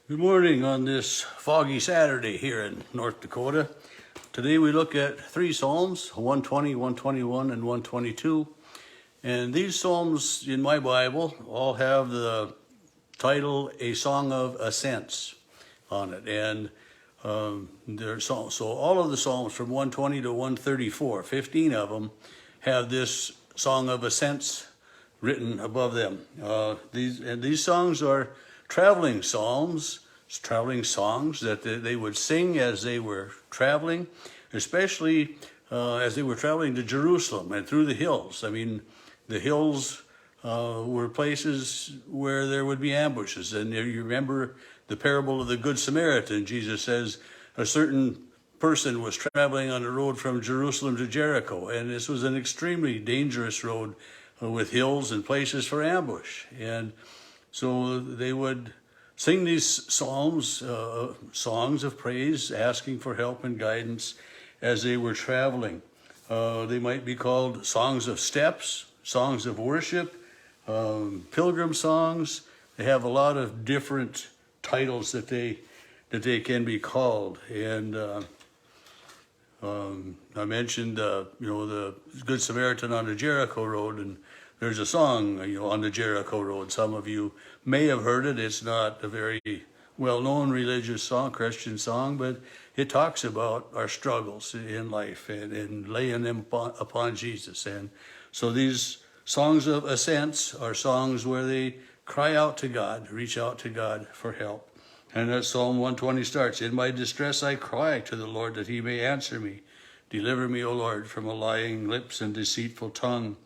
Good morning on this foggy Saturday here in North Dakota. Today we look at three Psalms, 120, 121, and 122. And these Psalms in my Bible all have the title, A Song of Ascents, on it. And so all of the Psalms from 120 to 134, 15 of them, have this Song of Ascents written above them. These songs are traveling songs that they would sing as they were traveling, especially as they were traveling to Jerusalem and through the hills. I mean, the hills were places where there would be ambushes. And you remember the parable of the Good Samaritan. Jesus says a certain person was traveling on the road from Jerusalem to Jericho, and this was an extremely dangerous road with hills and places for ambush. And so they would sing these psalms, songs of praise, asking for help and guidance as they were traveling. They might be called songs of steps, songs of worship, pilgrim songs. They have a lot of different titles that they can be called. And I mentioned, the Good Samaritan on the Jericho road, and there's a song, on the Jericho road. Some of you may have heard it. It's not a very well-known religious song, Christian song, but it talks about our struggles in life and laying them upon Jesus. And so these songs of ascents are songs where they cry out to God, reach out to God for help. And that Psalm 120 starts, "In my distress I cry to the Lord that he may answer me. Deliver me, O Lord, from a lying lips and deceitful tongue."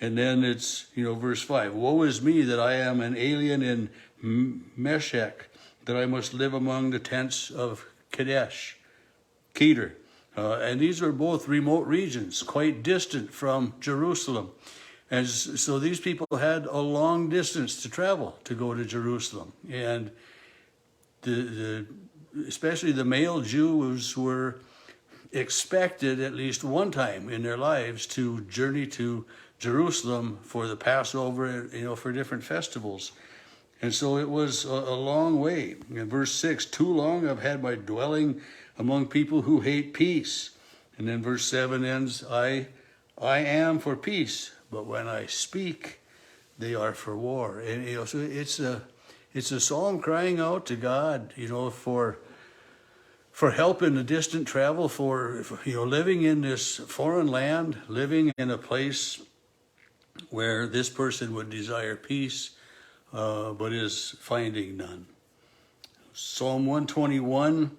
And then it's, verse 5, "Woe is me that I am an alien in Meshech, that I must live among the tents of Kedar." And these are both remote regions, quite distant from Jerusalem. And so these people had a long distance to travel to go to Jerusalem. And especially the male Jews were expected at least one time in their lives to journey to Jerusalem for the Passover, for different festivals. And so it was a long way. In verse 6, "Too long I've had my dwelling among people who hate peace." And then verse 7 ends, I am for peace, but when I speak, they are for war." And so it's a psalm crying out to God, for help in the distant travel, for living in this foreign land, living in a place where this person would desire peace, but is finding none. Psalm 121,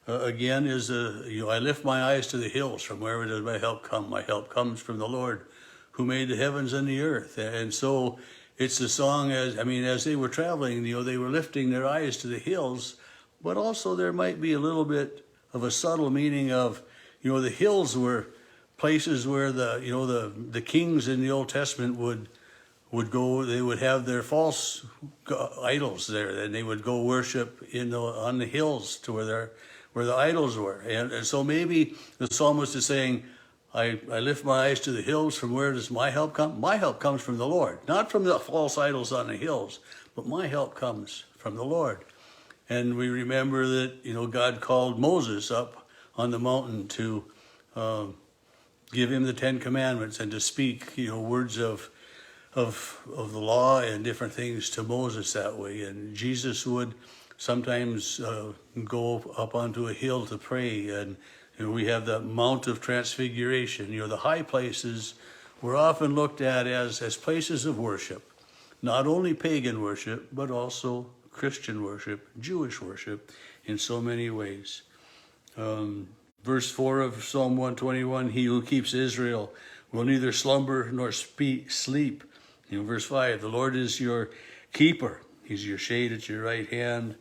again, is I lift my eyes to the hills, from where does my help come? My help comes from the Lord who made the heavens and the earth. And so it's a song as they were traveling, they were lifting their eyes to the hills, but also there might be a little bit of a subtle meaning of, the hills were places where the kings in the Old Testament would go. They would have their false idols there, and they would go worship on the hills to where the idols were. And so maybe the psalmist is saying, I lift my eyes to the hills. From where does my help come? My help comes from the Lord, not from the false idols on the hills, but my help comes from the Lord. And we remember that God called Moses up on the mountain to give him the 10 Commandments and to speak, words of the law and different things to Moses that way. And Jesus would sometimes go up onto a hill to pray, and we have the Mount of Transfiguration. The high places were often looked at as places of worship, not only pagan worship, but also Christian worship, Jewish worship, in so many ways. Verse 4 of Psalm 121, "He who keeps Israel will neither slumber nor sleep." Verse 5, "The Lord is your keeper. He's your shade at your right hand."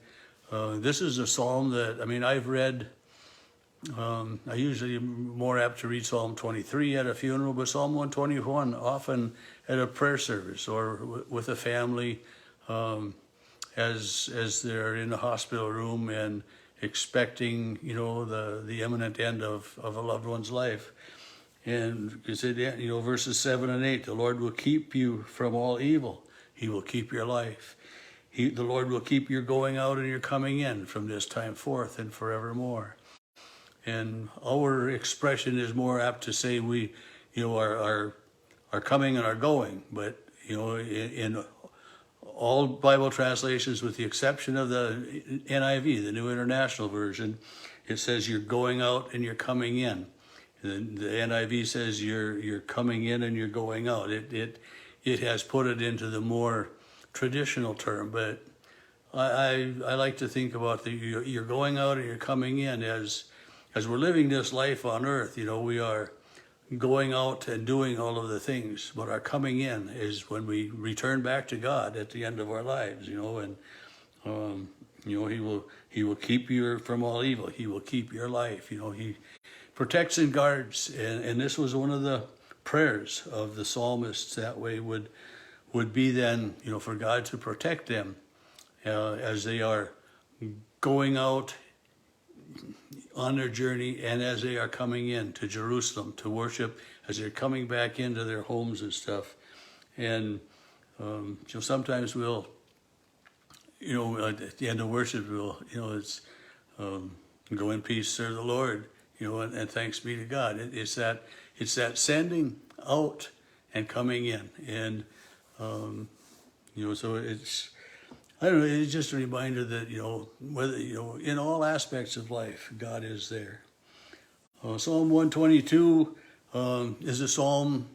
This is a psalm that, I've read. I usually am more apt to read Psalm 23 at a funeral, but Psalm 121 often at a prayer service or with a family as they're in the hospital room and expecting, the imminent end of a loved one's life. And it said, verses 7 and 8, "The Lord will keep you from all evil. He will keep your life. the Lord will keep your going out and your coming in from this time forth and forevermore. And our expression is more apt to say we, our coming and our going. But, in all Bible translations, with the exception of the NIV, the New International Version, it says you're going out and you're coming in. And the NIV says you're coming in and you're going out. It has put it into the more traditional term, but I like to think about you're going out and you're coming in as we're living this life on earth. We are going out and doing all of the things, but our coming in is when we return back to God at the end of our lives. And He will keep you from all evil. He will keep your life. He protects and guards, and this was one of the prayers of the psalmists. That way would be then, for God to protect them as they are going out on their journey and as they are coming in to Jerusalem to worship, as they're coming back into their homes and stuff. And sometimes we'll, at the end of worship, it's go in peace, serve the Lord, and thanks be to God. It's that sending out and coming in. And so it's, I don't know, it's just a reminder that, whether, in all aspects of life, God is there. Psalm 122 is a psalm,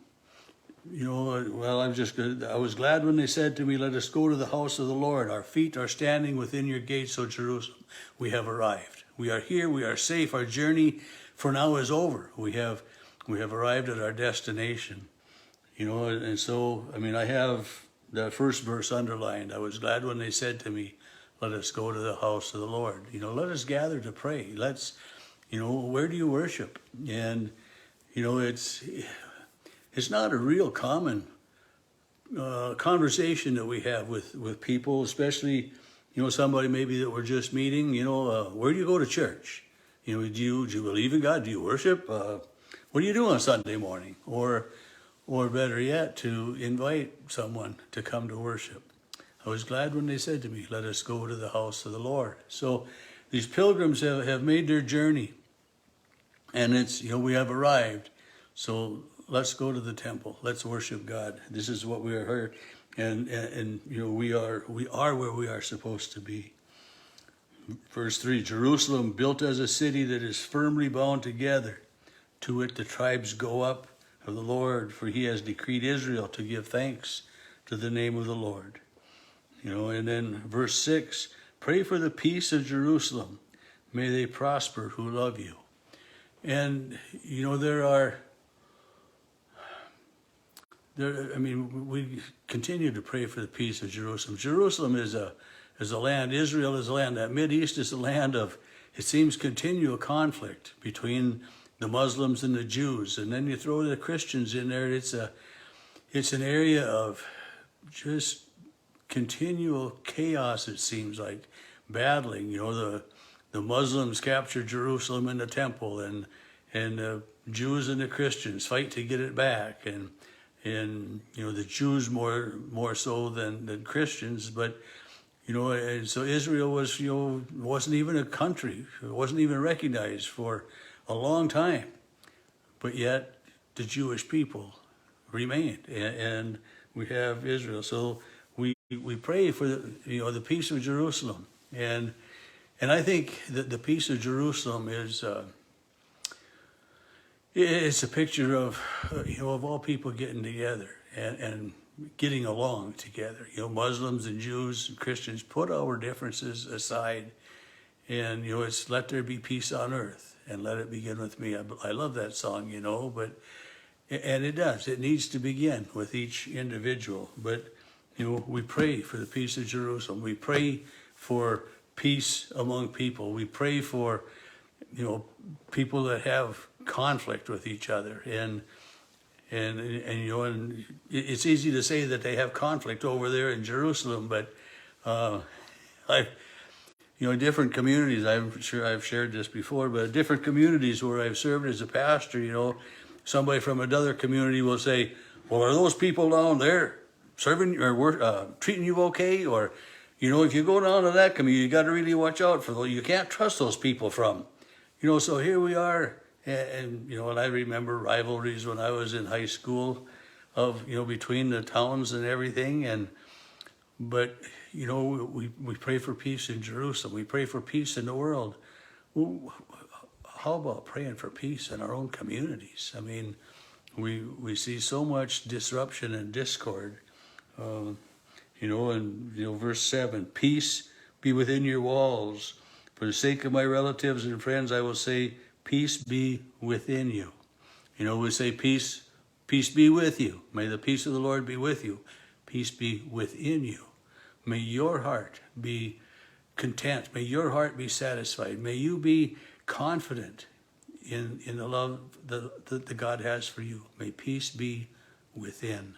well, I was glad when they said to me, let us go to the house of the Lord. Our feet are standing within your gates, O Jerusalem. We have arrived. We are here. We are safe. Our journey for now is over. We have arrived at our destination. And so, I have that first verse underlined. I was glad when they said to me, let us go to the house of the Lord. Let us gather to pray. Let's, where do you worship? And, it's not a real common conversation that we have with people, especially, somebody maybe that we're just meeting, where do you go to church? Do you believe in God? Do you worship? What do you do on Sunday morning? Or better yet, to invite someone to come to worship. I was glad when they said to me, let us go to the house of the Lord. So these pilgrims have made their journey, and it's, we have arrived. So let's go to the temple. Let's worship God. This is what we are here, and we are where we are supposed to be. Verse 3, Jerusalem, built as a city that is firmly bound together. To it the tribes go up of the Lord, for he has decreed Israel to give thanks to the name of the Lord. And then verse 6, pray for the peace of Jerusalem. May they prosper who love you. And, we continue to pray for the peace of Jerusalem. Jerusalem is a land, Israel is a land, that Mideast is a land of, it seems, continual conflict between the Muslims and the Jews. And then you throw the Christians in there, it's an area of just continual chaos, it seems like, battling. The Muslims capture Jerusalem and the temple, and the Jews and the Christians fight to get it back, and the Jews more so than Christians. But and so Israel was wasn't even a country, it wasn't even recognized for a long time, but yet the Jewish people remained, and we have Israel. So we pray for the peace of Jerusalem, and I think that the peace of Jerusalem is it's a picture of of all people getting together and getting along together. Muslims and Jews and Christians, put our differences aside, and it's let there be peace on earth, and let it begin with me. I love that song, and it does. It needs to begin with each individual. But we pray for the peace of Jerusalem. We pray for peace among people. We pray for people that have conflict with each other, and it's easy to say that they have conflict over there in Jerusalem, but different communities, I'm sure I've shared this before, but different communities where I've served as a pastor, somebody from another community will say, well, are those people down there serving or treating you okay? Or, You know, if you go down to that community, you got to really watch out for those. You can't trust those people from. You know, so here we are, and you know, and I remember rivalries when I was in high school, of, you know, between the towns and everything, but you know, we pray for peace in Jerusalem. We pray for peace in the world. Well, how about praying for peace in our own communities? I mean, we see so much disruption and discord. You know, and you know, verse 7, peace be within your walls. For the sake of my relatives and friends, I will say, peace be within you. You know, we say, peace be with you. May the peace of the Lord be with you. Peace be within you. May your heart be content. May your heart be satisfied. May you be confident in the love that God has for you. May peace be within.